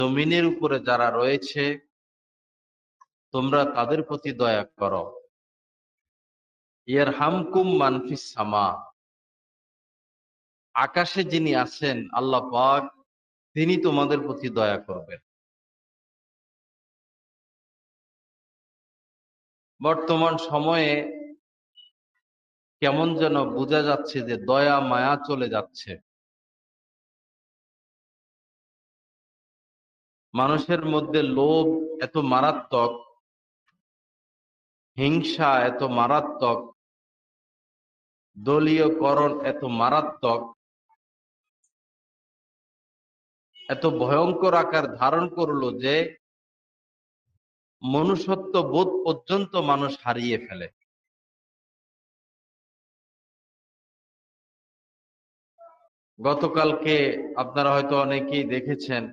জমিনের উপরে যারা রয়েছে তোমরা তাদের প্রতি দয়া করো। ইয়ারহামকুম মান ফিস সামা, আকাশে যিনি আছেন আল্লাহ পাক তিনি তোমাদের প্রতি দয়া করবেন। বর্তমান সময়ে কেমন যেন বোঝা যাচ্ছে যে দয়া মায়া চলে যাচ্ছে। মানুষের মধ্যে লোভ এত মারাত্মক, হিংসা এত মারাত্মক, দলীয়করণ এত মারাত্মক, এত ভয়ঙ্কর আকার ধারণ করলো যে মনুষ্যত্ব বোধ পর্যন্ত মানুষ হারিয়ে ফেলে। গতকালকে আপনারা হয়তো অনেকেই দেখেছেন